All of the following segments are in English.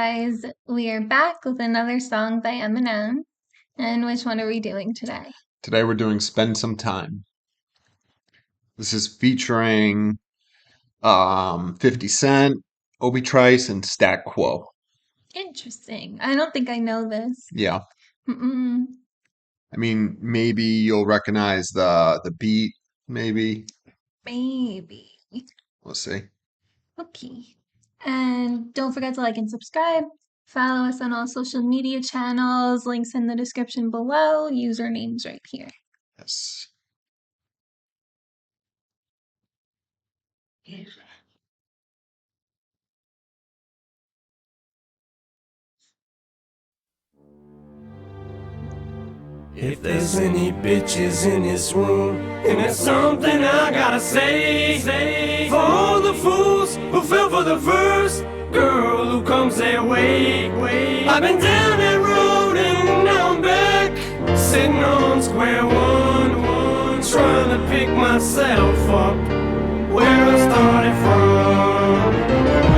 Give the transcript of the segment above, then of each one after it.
guys? We are back with another song by Eminem. And which one are we doing today? Today we're doing Spend Some Time. This is featuring 50 Cent, Obie Trice, and Stat Quo. Interesting. I don't think I know this. Yeah. Mm-mm. I mean, maybe you'll recognize the beat, maybe. Maybe. We'll see. Okay. And don't forget to like and subscribe. Follow us on all social media channels. Links in the description below. Usernames right here. Yes. If there's any bitches in this room, and there's something I gotta say, for all the fools who fell for the first girl who comes their way. I've been down that road and now I'm back, sitting on square one, trying to pick myself up where I started from.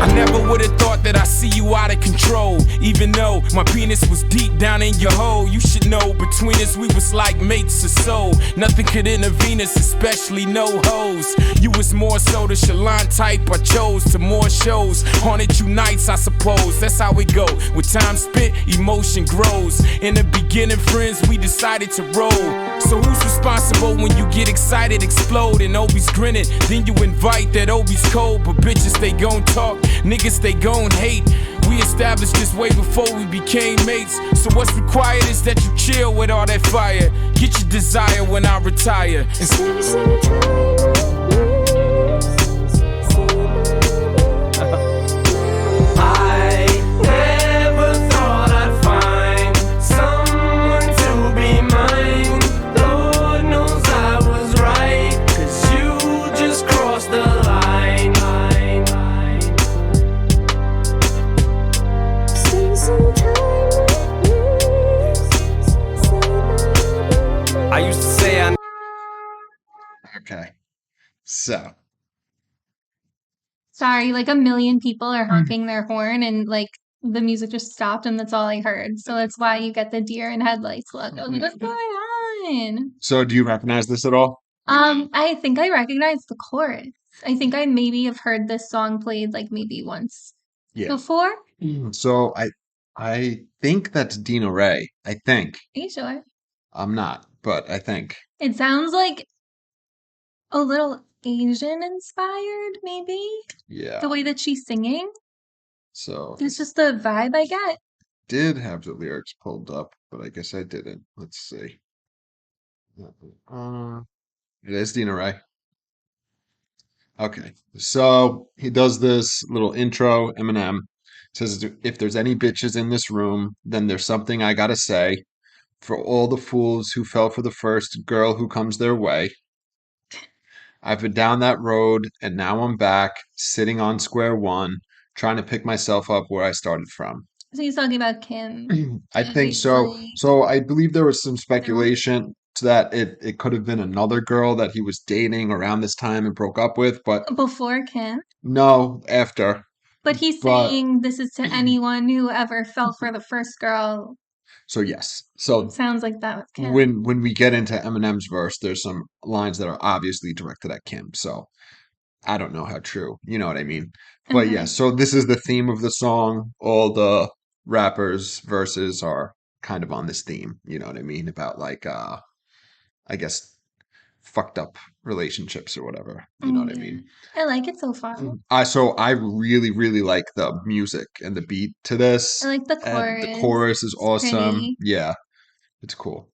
I never would've thought that I'd see you out of control. Even though my penis was deep down in your hole. You should know, between us we was like mates or so. Nothing could intervene us, especially no hoes. You was more so the Shalon type I chose. To more shows, haunted you nights I suppose. That's how we go, with time spent, emotion grows. In the beginning, friends, we decided to roll. So who's responsible when you get excited, explode, and Obie's grinning? Then you invite that Obie's cold, but bitches they gon' talk, niggas they gon' hate. We established this way before we became mates. So what's required is that you chill with all that fire. Get your desire when I retire. I never thought I'd find someone to be mine. Lord knows I was right, 'cause you just crossed the line. I used to say I Okay. So, Sorry, like a million people are honking their horn and like the music just stopped and that's all I heard. So that's why you get the deer in headlights look. I was like, what's going on? so do you recognize this at all? I think I recognize the chorus. I think I maybe have heard this song played like maybe once Yeah. before. So I think that's Dina Ray. I think. Are you sure? I'm not, but I think. It sounds like a little Asian inspired, maybe. Yeah. The way that she's singing. So It's just the vibe I get. did have the lyrics pulled up, but I guess I didn't. Let's see. Uh, it is Dina Ray. Okay, so he does this little intro. Eminem says, "If there's any bitches in this room, then there's something I gotta say. For all the fools who fell for the first girl who comes their way, I've been down that road and now I'm back, sitting on square one, trying to pick myself up where I started from." So he's talking about Kim, I think so. obviously. So I believe there was some speculation that it could have been another girl that he was dating around this time and broke up with, but Before Kim. no, after. But he's But saying this is to anyone who ever fell for the first girl. so yes. It So sounds like that was Kim. when we get into Eminem's verse, there's some lines that are obviously directed at Kim. So I don't know how true, you know what I mean? But yeah, Okay. so this is the theme of the song. All the rappers' verses are kind of on this theme, you know what I mean? About like I guess fucked up relationships or whatever, you know what I Yeah. mean? I like it so far. I really really like the music and the beat to I this, like the and the chorus. chorus is It's awesome. pretty. Yeah, it's cool.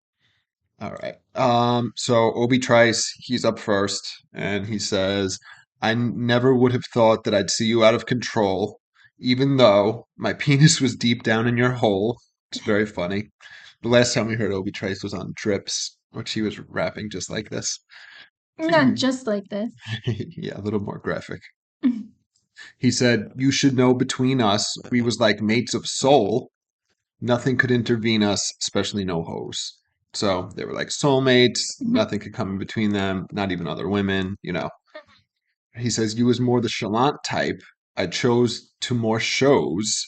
All right. So Obie Trice, he's up first, and he says, "I never would have thought that I'd see you out of control, even though my penis was deep down in your hole." It's very funny. The last time we heard Obie Trice was on Drips, which he was rapping just like this. Not just like this. Yeah, a little more graphic. He said, "You should know between us, we was like mates of soul. Nothing could intervene us, especially no hoes." So they were like soulmates. Nothing could come in between them, not even other women, you know. He says, "You was more the chalant type. I chose to more shows.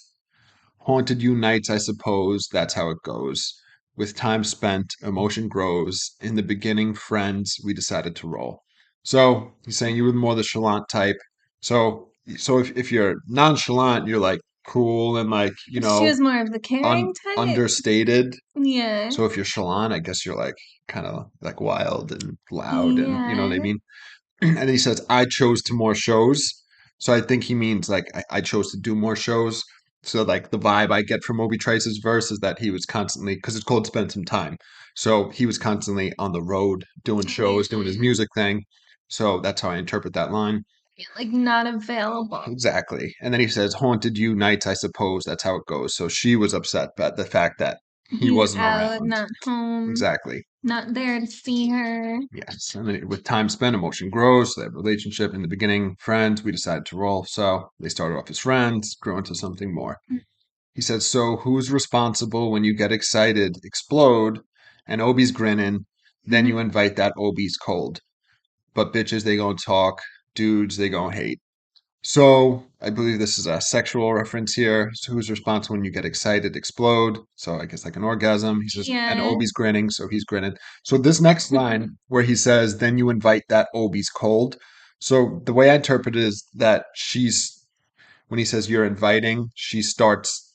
Haunted you nights, I suppose, that's how it goes. With time spent, emotion grows. In the beginning, friends, we decided to roll. So he's saying you were more the chalant type. So if you're nonchalant, you're like cool and like, She was more of the caring type. understated. Yeah. So if you're chalant, I guess you're like kind of like wild and loud and you know what I Yeah. mean? And he says, I chose to more shows. So I think he means like I chose to do more shows. So like the vibe I get from Obie Trice's verse is that he was constantly, because it's called Spend Some Time. So he was constantly on the road doing shows, doing his music thing. So that's how I interpret that line. Like not available. Exactly. And then he says, haunted you nights, I suppose. That's how it goes. So she was upset by the fact that he He's wasn't out, around. not home. Exactly. Not there to see her. Yes. And then with time spent, emotion grows. So they have a relationship in the beginning, friends. We decided to roll. So they started off as friends, grew into something more. He says, so who's responsible when you get excited, explode, and Obie's grinning? Then you invite that Obie's cold. But bitches, they gonna talk. Dudes, they gonna hate. So I believe this is a sexual reference here. So who's responsible when you get excited, explode? So I guess like an orgasm. He says, and Yeah. Obie's grinning, so he's grinning. So this next line where he says, then you invite that Obie's cold. So the way I interpret it is that when he says you're inviting, she starts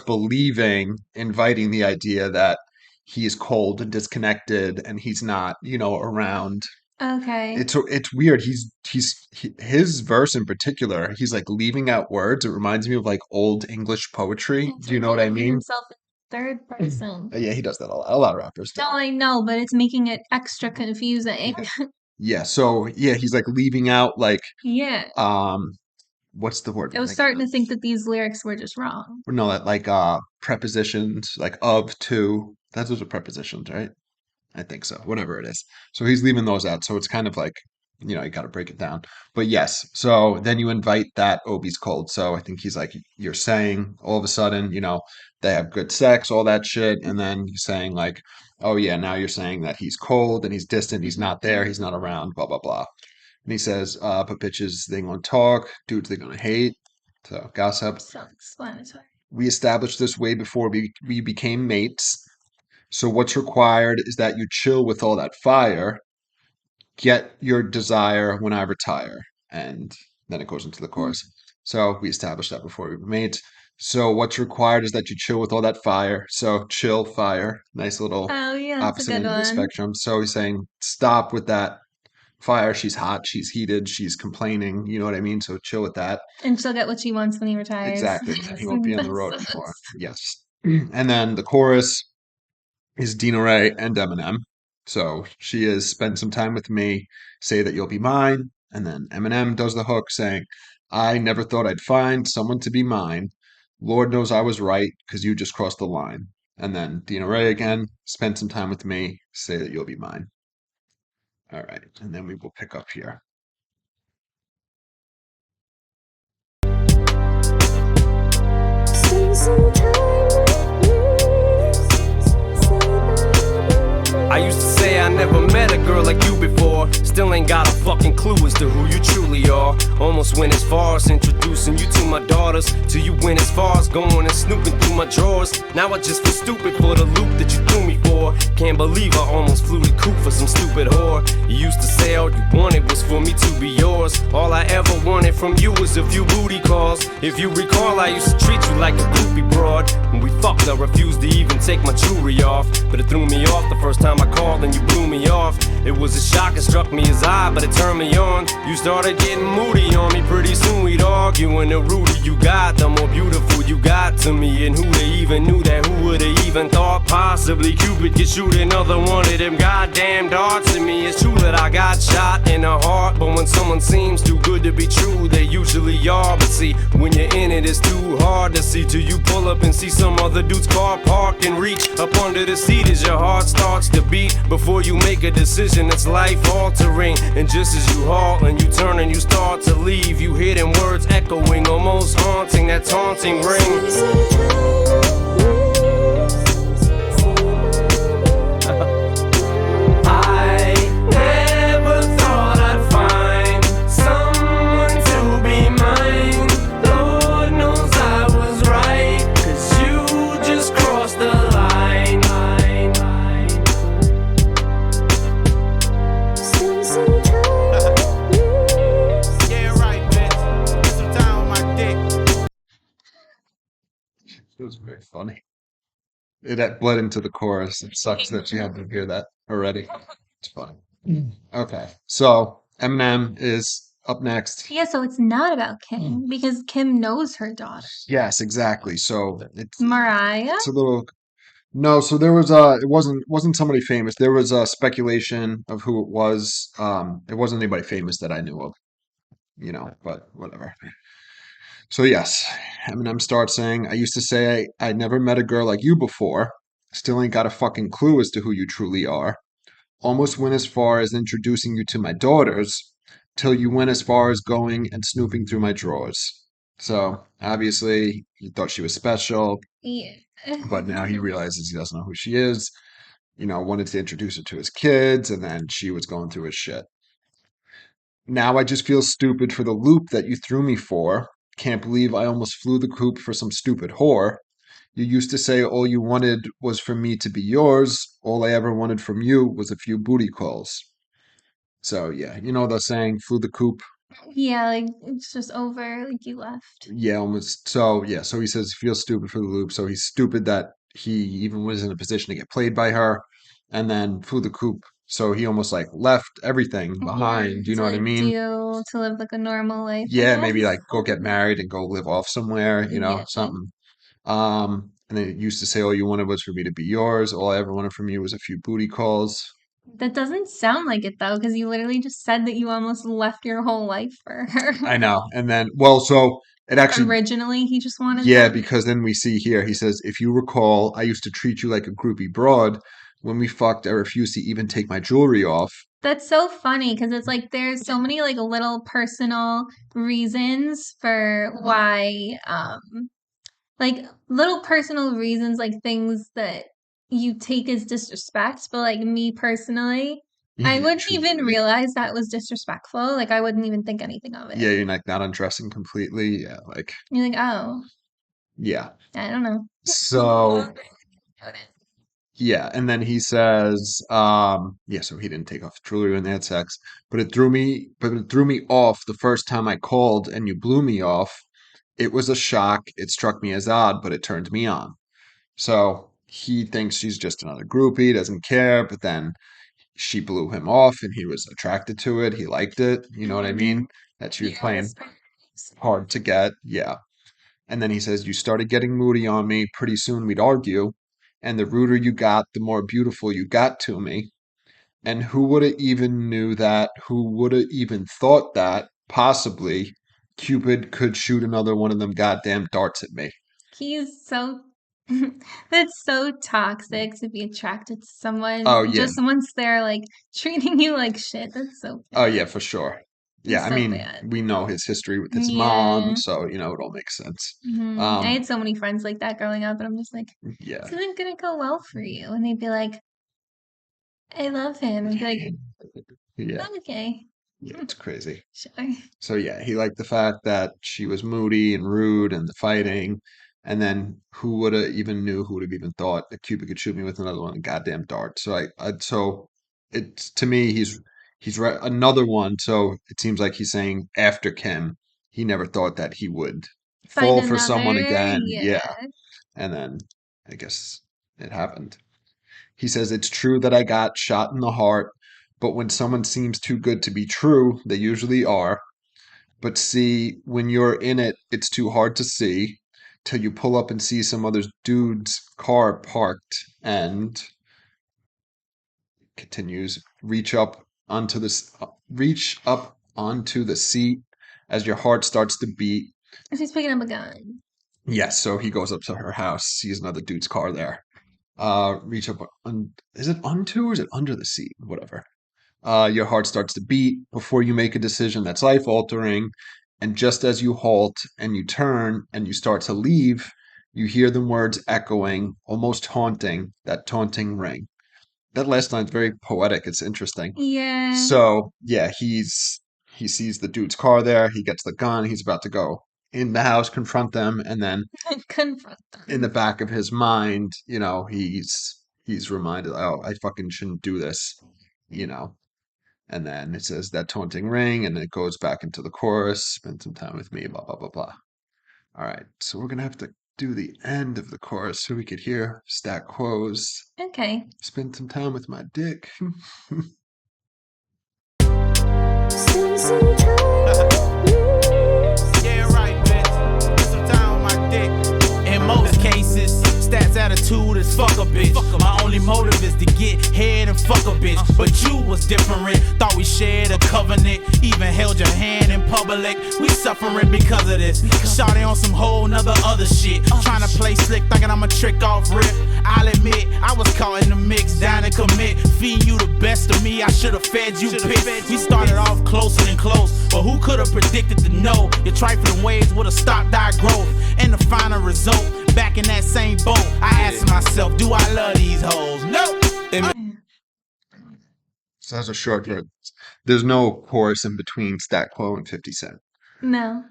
believing, inviting the idea that he is cold and disconnected and he's not, around. Okay. It's weird. His verse in particular, he's like leaving out words. It reminds me of like old English poetry. Do you know what I mean? Himself in third person. Yeah, he does that a lot. A lot of rappers do. No, I know, but it's making it extra confusing. Yeah, so yeah, he's like leaving out like Yeah. what's the word? I was starting to think that these lyrics were just wrong. No, that like prepositions like of, to. Those are prepositions, right? I think so. Whatever it is. So he's leaving those out. So it's kind of like, you got to break it down. But yes. So then you invite that Obie's cold. So I think he's like, you're saying all of a sudden, they have good sex, all that shit. And then you're saying like, oh yeah, now you're saying that he's cold and he's distant. He's not there. He's not around, blah, blah, blah. And he says, but bitches, they gonna talk. Dudes, they gonna hate. So gossip. Self-explanatory. We established this way before we became mates. So what's required is that you chill with all that fire, get your desire when I retire. And then it goes into the chorus. So we established that before we were mates. So what's required is that you chill with all that fire. So chill, fire, nice little Oh yeah, that's a opposite good end of the one. spectrum. So he's saying, stop with that fire. She's hot, she's heated, she's complaining. You know what I mean? So chill with that. And she'll get what she wants when he retires. Exactly. He won't be on the road anymore. Yes. And then the chorus is Dina Ray and Eminem. So she is spend some time with me, say that you'll be mine. And then Eminem does the hook saying, I never thought I'd find someone to be mine. Lord knows I was right because you just crossed the line. And then Dina Ray again, spend some time with me, say that you'll be mine. All right. And then we will pick up here. I used to say I never met a girl like you before. Still ain't got a fucking clue as to who you truly are. Almost went as far as introducing you to my daughters. Till you went as far as going and snooping through my drawers. Now I just feel stupid for the loop that you threw me for. Can't believe I almost flew the coop for some stupid whore. You used to say all you wanted was for me to be yours. All I ever wanted from you was a few booty calls. If you recall, I used to treat you like a groupie broad. When we fucked, I refused to even take my jewelry off. But it threw me off the first time I called and you blew me off. It was a shock, it struck me as odd, but it turned me on. You started getting moody on me, pretty soon we'd argue. And the ruder you got, the more beautiful you got to me. And who they even knew that, who would've even thought possibly Cupid could shoot another one of them goddamn darts at me. It's true that I got shot in the heart, but when someone seems too good to be true, they usually are. But see, when you're in it, it's too hard to see till you pull up and see some other dude's car parked and reach up under the seat as your heart starts to beat. Before you make a decision, it's life altering. And just as you halt and you turn and you start to leave, you hear them words echoing, almost haunting, that taunting ring. It was very funny. It had bled into the chorus. It sucks that you had to hear that already. It's funny. Okay, so Eminem is up next. Yeah, so it's not about Kim because Kim knows her daughter. Yes, exactly. So Mariah? it's a little no. So there was it wasn't somebody famous. There was a speculation of who it was. It wasn't anybody famous that I knew of, but whatever. So yes, Eminem starts saying, "I used to say I'd never met a girl like you before. Still ain't got a fucking clue as to who you truly are. Almost went as far as introducing you to my daughters, till you went as far as going and snooping through my drawers." So obviously he thought she was special, Yeah. but now he realizes he doesn't know who she is. Wanted to introduce her to his kids, and then she was going through his shit. Now I just feel stupid for the loop that you threw me for. Can't believe I almost flew the coop for some stupid whore. You used to say all you wanted was for me to be yours. All I ever wanted from you was a few booty calls. So yeah, the saying, flew the coop. Yeah, like it's just over, like you left. Yeah, almost. So yeah, so he says he feels stupid for the loop. So he's stupid that he even was in a position to get played by her, and then flew the coop. So he almost like left everything Yeah, behind. You to know what I like mean? to live like a normal life, I Yeah, maybe guess. like go get married and go live off somewhere. Yeah. Something. And then it used to say all you wanted was for me to be yours. All I ever wanted from you was a few booty calls. That doesn't sound like it though, because you literally just said that you almost left your whole life for her. I know. And then, well, so it actually, Originally, he just wanted yeah, that. because then we see here, he says, if you recall, I used to treat you like a groupie broad. When we fucked, I refused to even take my jewelry off. That's so funny because it's like there's so many like little personal reasons for why like little personal reasons, like things that you take as disrespect, but like me personally, I Yeah, wouldn't even truly. realize that was disrespectful. Like I wouldn't even think anything of it. Yeah, you're like not undressing completely. Yeah, like, You're like, oh, yeah. I don't know. So, yeah. And then he says, yeah, so he didn't take off the jewelry when they had sex, but it threw me off the first time I called and you blew me off. It was a shock. It struck me as odd, but it turned me on. So he thinks she's just another groupie, doesn't care, but then she blew him off and he was attracted to it. He liked it. You know what I mean? That she was playing hard to get. Yeah. And then he says, you started getting moody on me. Pretty soon we'd argue. And the ruder you got, the more beautiful you got to me. And who would have even knew that? Who would have even thought that possibly Cupid could shoot another one of them goddamn darts at me? He's so that's so toxic to be attracted to Oh, someone yeah. just once they're like treating you like shit. That's so Oh, bad. yeah, for sure. Yeah, It's I so mean, bad. we know his history with his mom, Yeah. so, it all makes sense. I Um, had so many friends like that growing up, and I'm just like, yeah. this isn't gonna go well for you. And they'd be like, I love him. And be like, Yeah. oh, okay, Yeah, it's crazy. sure. So yeah, he liked the fact that she was moody and rude and the fighting. And then who would have even knew, who would have even thought that Cupid could shoot me with another one, a goddamn dart. So it's to me, he's right, another one. So it seems like he's saying after Kim, he never thought that he would Find fall for someone another. again. Yeah. Yeah. And then I guess it happened. He says, it's true that I got shot in the heart, but when someone seems too good to be true, they usually are. But see, when you're in it, it's too hard to see till you pull up and see some other dude's car parked and continues, reach up onto the seat as your heart starts to beat. She's picking up a gun. Yes, so he goes up to her house, sees another dude's car there. Reach up is it onto or is it under the seat? Whatever. Your heart starts to beat before you make a decision that's life altering. And just as you halt and you turn and you start to leave, you hear the words echoing, almost haunting, that taunting ring. That last line's very poetic. It's interesting. Yeah. So, yeah, he sees the dude's car there. He gets the gun. He's about to go in the house, confront them. And then Confront in the them. back of his mind, he's reminded, oh, I fucking shouldn't do this, you know. And then it says that taunting ring, and then it goes back into the chorus. Spend some time with me, blah blah blah blah. All right, so we're gonna have to do the end of the chorus so we could hear Stack Quo's Okay. Spend Some Time With My Dick. Yeah, right, bitch. Spend some time with my dick. In most cases, Stat's attitude is fuck a bitch. My only motive is to get head and fuck a bitch. But you was different. Thought we shared a covenant. Even held your hand in public. We suffering because of this. Shawty on some whole nother other shit. Trying to play slick, thinking I'm a trick off rip. I'll admit, I was caught in the mix, down to commit. Feeding you the best of me, I should've fed you piss. We started off closer than close, but who could've predicted to know your trifling ways would've stopped our growth? And the final result, back in that same boat, I asked myself, do I love these hoes? No! So that's a short verse. There's no chorus in between Stack Quo and 50 Cent. No.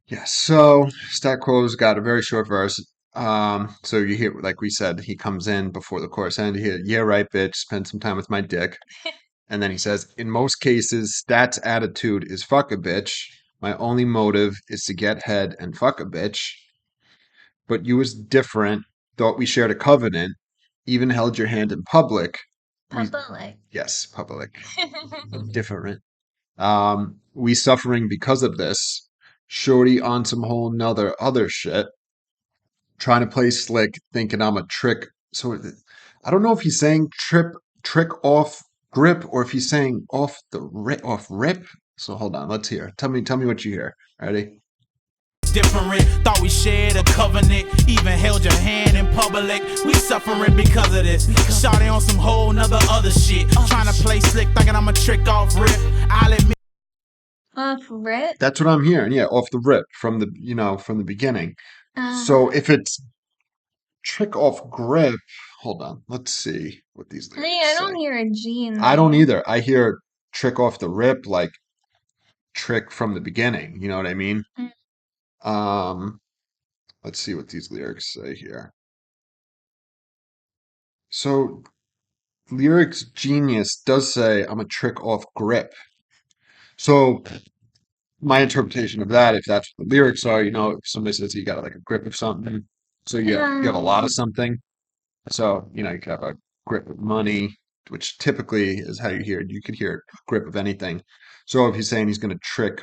Yeah, so Stack Quo's got a very short verse. So you hear, like we said, he comes in before the chorus ends. You hear, yeah, right, bitch, spend some time with my dick. And then he says, in most cases, Stat's attitude is fuck a bitch. My only motive is to get head and fuck a bitch. But you was different, thought we shared a covenant, even held your hand in public. Public. Yes, public. Different. We suffering because of this. Shorty on some whole nother other shit. Trying to play slick, thinking I'm a trick. So I don't know if he's saying trick off grip or if he's saying off rip. So hold on, let's hear. Tell me what you hear. Ready? Different, thought we shared a covenant, even held your hand in public. We suffering because of this. Shawty on some whole nother other shit. Trying to play slick, thinking I'm a trick off rip. I'll admit. Off rip? That's what I'm hearing. Yeah, off the rip from the beginning. So if it's trick off grip, hold on. Let's see what these lyrics I don't say. hear a G in there. I don't either. I hear trick off the rip, like trick from the beginning. You know what I mean? Let's see what these lyrics say here. So lyrics genius does say I'm a trick off grip. So my interpretation of that, if that's what the lyrics are, if somebody says you got like a grip of something, so you have a lot of something. So, you could have a grip of money, which typically is how you hear it. You could hear grip of anything. So if he's saying he's going to trick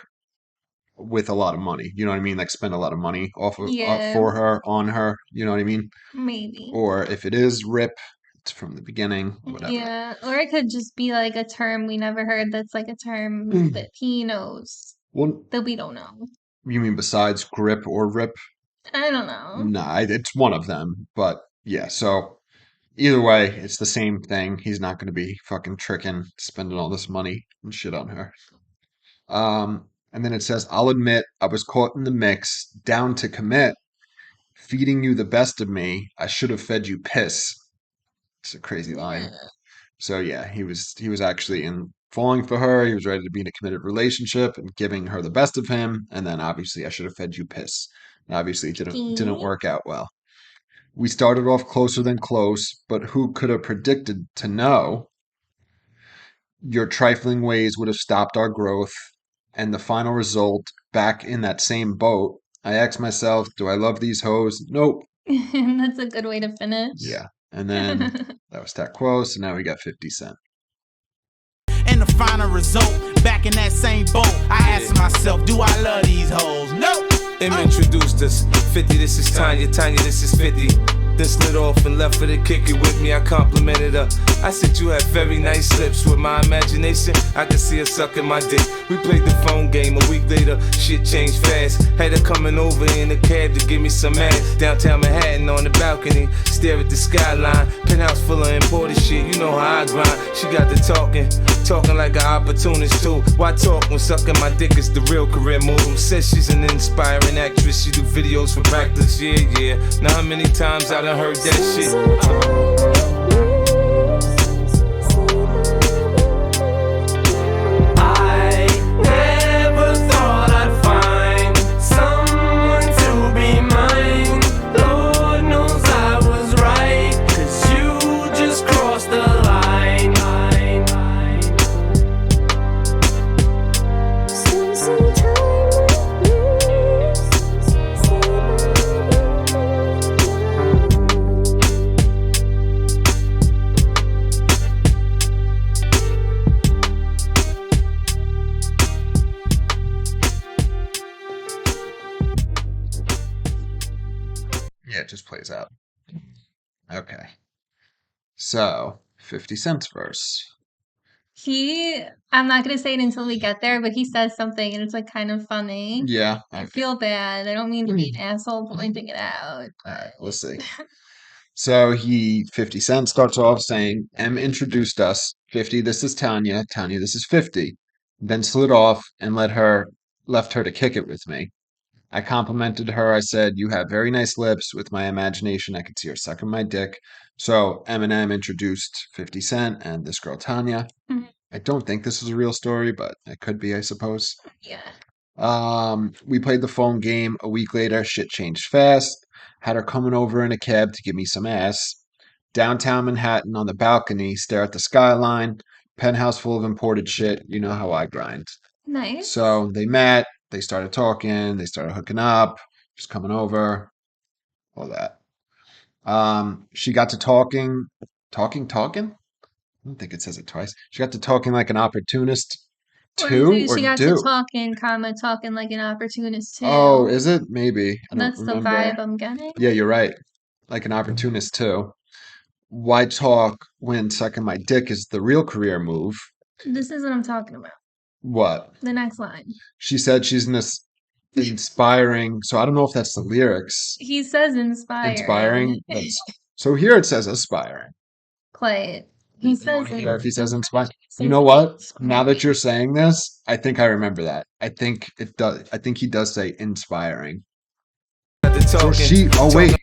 with a lot of money, you know what I mean? Like spend a lot of money for her, on her, you know what I mean? Maybe. Or if it is rip, it's from the beginning, whatever. Yeah, or it could just be like a term we never heard that's like a term that he knows that we don't know. You mean besides grip or rip? I don't know. Nah, it's one of them. But yeah, so either way, it's the same thing. He's not going to be fucking tricking, spending all this money and shit on her. And then it says, I'll admit I was caught in the mix, down to commit, feeding you the best of me. I should have fed you piss. It's a crazy line. So yeah, he was actually falling for her. He was ready to be in a committed relationship and giving her the best of him. And then obviously I should have fed you piss. And obviously it didn't work out well. We started off closer than close, but who could have predicted to know your trifling ways would have stopped our growth, and the final result, back in that same boat. I asked myself, do I love these hoes? Nope. That's a good way to finish. Yeah. And then that was Stack Quo, so now we got 50 Cent. And the final result, back in that same boat, I asked myself, do I love these hoes? No! Em introduced us. 50, this is Tanya. Tanya, this is 50. Then slid off and left her to kick it with me. I complimented her. I said you have very nice lips. With my imagination, I could see her sucking my dick. We played the phone game. A week later, shit changed fast. Had her coming over in a cab to give me some ass. Downtown Manhattan on the balcony, stare at the skyline. Penthouse full of imported shit. You know how I grind. She got the talking like an opportunist too. Why talk when sucking my dick is the real career move? Says she's an inspiring actress. She do videos for practice. Yeah. Now how many times I done heard that shit? this plays out. Okay. So, 50 Cent's verse. I'm not gonna say it until we get there, but he says something and it's like kind of funny. Yeah. I feel bad. I don't mean to be an asshole pointing it out. All right, let's see. So 50 Cent starts off saying, M introduced us. 50, this is Tanya. Tanya, this is 50. Then slid off and left her to kick it with me. I complimented her. I said, you have very nice lips. With my imagination, I could see her sucking my dick. So Eminem introduced 50 Cent and this girl, Tanya. Mhm. I don't think this is a real story, but it could be, I suppose. Yeah. We played the phone game. A week later, shit changed fast. Had her coming over in a cab to give me some ass. Downtown Manhattan on the balcony, stare at the skyline. Penthouse full of imported shit. You know how I grind. Nice. So they met. They started talking. They started hooking up. Just coming over. All that. She got to talking. Talking? I don't think it says it twice. She got to talking like an opportunist too, or She got to do. talking like an opportunist too. Oh, is it? Maybe. I don't That's the remember. vibe I'm getting. Yeah, you're right. Like an opportunist too. Why talk when sucking my dick is the real career move? This is what I'm talking about. What? The next line. She said she's in this inspiring. So I don't know if that's the lyrics. He says inspiring. Inspiring. So here it says aspiring. Play it. He says If he says inspiring. You know what? Now that you're saying this, I think I remember that. I think it does. I think he does say inspiring. So oh wait.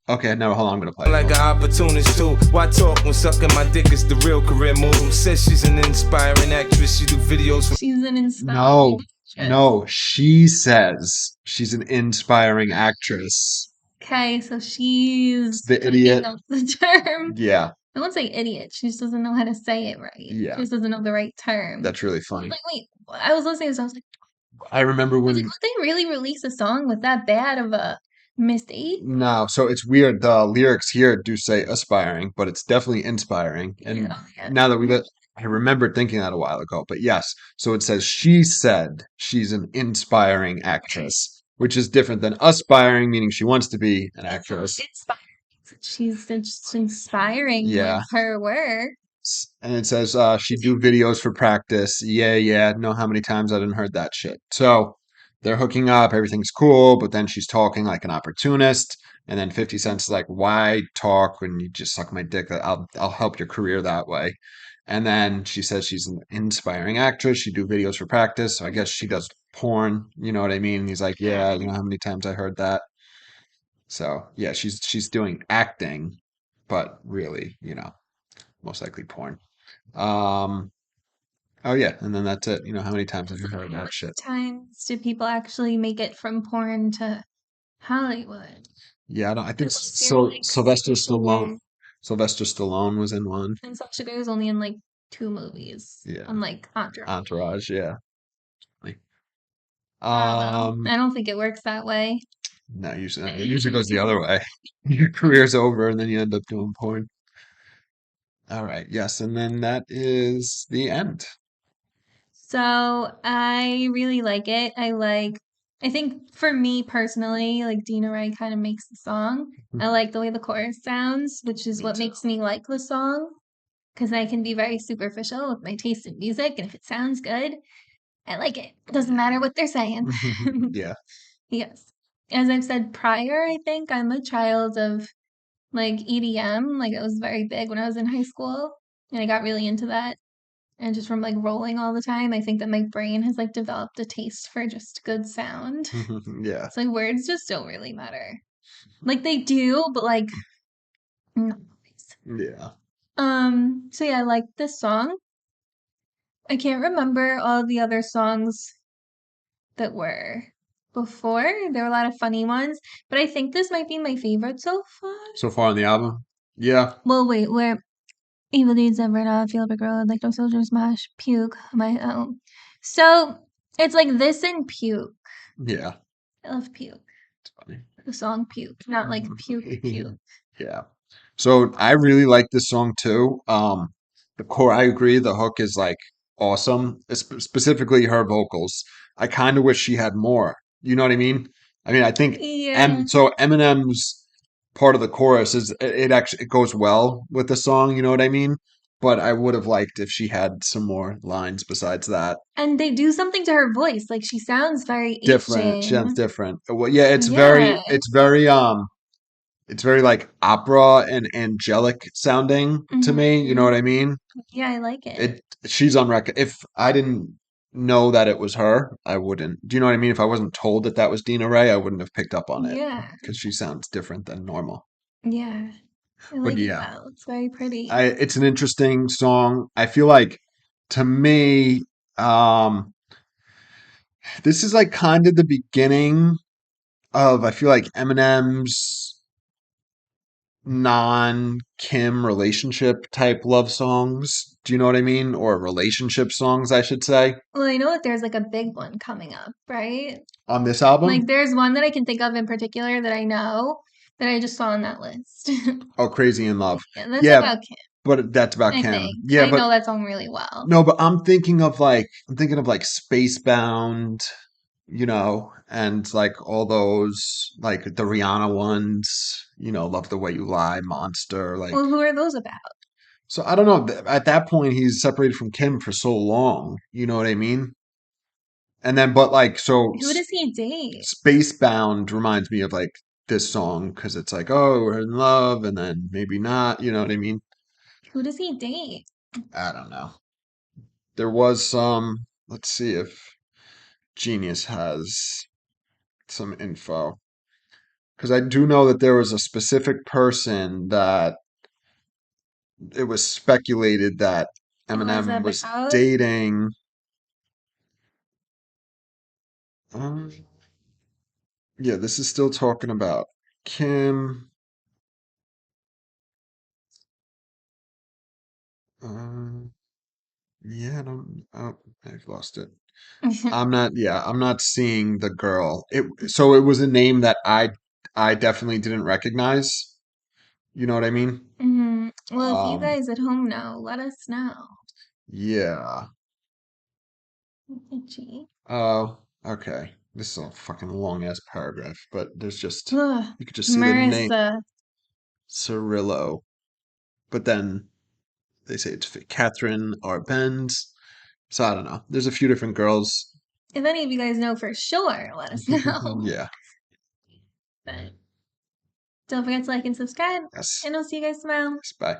Okay, no, hold on, I'm gonna play. Like an opportunist too. Why talk when sucking my dick is the real career move? Says she's an inspiring actress. She do videos for. She's an inspiring. No, she says she's an inspiring actress. Okay, so she's the idiot. The term. Yeah. I won't say idiot. She just doesn't know how to say it right. Yeah. She just doesn't know the right term. That's really funny. Like, wait, I was listening to this. I was like, I remember when. Would they really release a song with that bad of a mistake? No, so it's weird. The lyrics here do say aspiring, but it's definitely inspiring. And now that I remembered thinking that a while ago, but yes. So it says she said she's an inspiring actress, which is different than aspiring, meaning she wants to be an actress. Inspiring. She's just inspiring with her work. And it says she do videos for practice. Yeah. Know how many times I didn't heard that shit. So they're hooking up, everything's cool, but then she's talking like an opportunist. And then 50 Cent's like, why talk when you just suck my dick? I'll help your career that way. And then she says she's an inspiring actress. She do videos for practice. So I guess she does porn. You know what I mean? And he's like, yeah, you know how many times I heard that. So yeah, she's doing acting, but really, most likely porn. Oh yeah, and then that's it. You know, how many times have you heard that shit? Times do people actually make it from porn to Hollywood? Yeah, I think so. Sylvester Stallone. Sylvester Stallone was in one. And Sasha Grey was only in like 2 movies. Yeah. Unlike Entourage. Entourage, yeah. I don't think it works that way. No, it usually goes the other way. Your career's over and then you end up doing porn. All right, yes, and then that is the end. So I really like it. I think for me personally, like Dina Ray kind of makes the song. I like the way the chorus sounds, which is what makes me like the song. Because I can be very superficial with my taste in music, and if it sounds good, I like it. It doesn't matter what they're saying. Yeah. Yes. As I've said prior, I think I'm a child of like EDM. Like it was very big when I was in high school, and I got really into that. And just from like rolling all the time, I think that my brain has like developed a taste for just good sound. Yeah. It's like words just don't really matter. Like they do, but like not always. Yeah. So yeah, I like this song. I can't remember all the other songs that were before. There were a lot of funny ones, but I think this might be my favorite so far. So far on the album? Yeah. Well, wait, where evil deeds ever not feel big road like no soldiers smash puke my own. So it's like this and puke. Yeah. I love puke. It's funny. The song puke, not like puke. Yeah. So I really like this song too. The core, I agree, the hook is like awesome, specifically her vocals. I kind of wish she had more. You know what I mean? I mean, I think, Yeah. so Eminem's part of the chorus is it actually it goes well with the song, you know what I mean? But I would have liked if she had some more lines besides that. And they do something to her voice. Like she sounds very Different. She sounds Asian. different. Well, yeah, Yeah. it's very like opera and angelic sounding to me, you know Hmm. what I mean? Yeah, I like it. It she's on record. If I didn't know that it was her, I wouldn't. Do you know what I mean? If I wasn't told that that was Dina Ray, I wouldn't have picked up on it Yeah. because she sounds different than normal. Yeah. I But like it yeah, though. It's very I pretty. it's an interesting song. I feel like to me, this is like kind of the beginning of I feel like Eminem's non Kim relationship type love songs. Do you know what I mean? Or relationship songs, I should say, Well, I know that there's like a big one coming up, right? on this album. Like there's one that I can think of in particular that I know that I just saw on that list. Oh, Crazy in Love. Yeah, that's Yeah, about Kim, but that's about I Kim. think. Yeah, I but know that song really well. no, but I'm thinking of like Spacebound, you know, and like all those like the Rihanna ones, you know, Love the Way You Lie, Monster, like Well, who are those about? so I don't know. At that point, he's separated from Kim for so long. You know what I mean? And then, but like, so Who does he date? Spacebound reminds me of like this song because it's like, oh, we're in love, and then maybe not. You know what I mean? Who does he date? I don't know. There was some. Let's see if Genius has some info because I do know that there was a specific person that it was speculated that What was Eminem that was about? dating. Um, yeah, this is still talking about Kim. Um, yeah, I've lost it. I'm not seeing the girl. So it was a name that I definitely didn't recognize. You know what I mean? Well, if you Um, guys at home know, let us know. yeah. Gee. Oh, okay. This is a fucking long ass paragraph, but there's just Ugh, you could just see the name Marissa. Cirillo, but then they say it's Catherine or Benz. So I don't know. There's a few different girls. If any of you guys know for sure, let us know. Yeah. But don't forget to like and subscribe, Yes. and I'll see you guys tomorrow. Yes. Bye.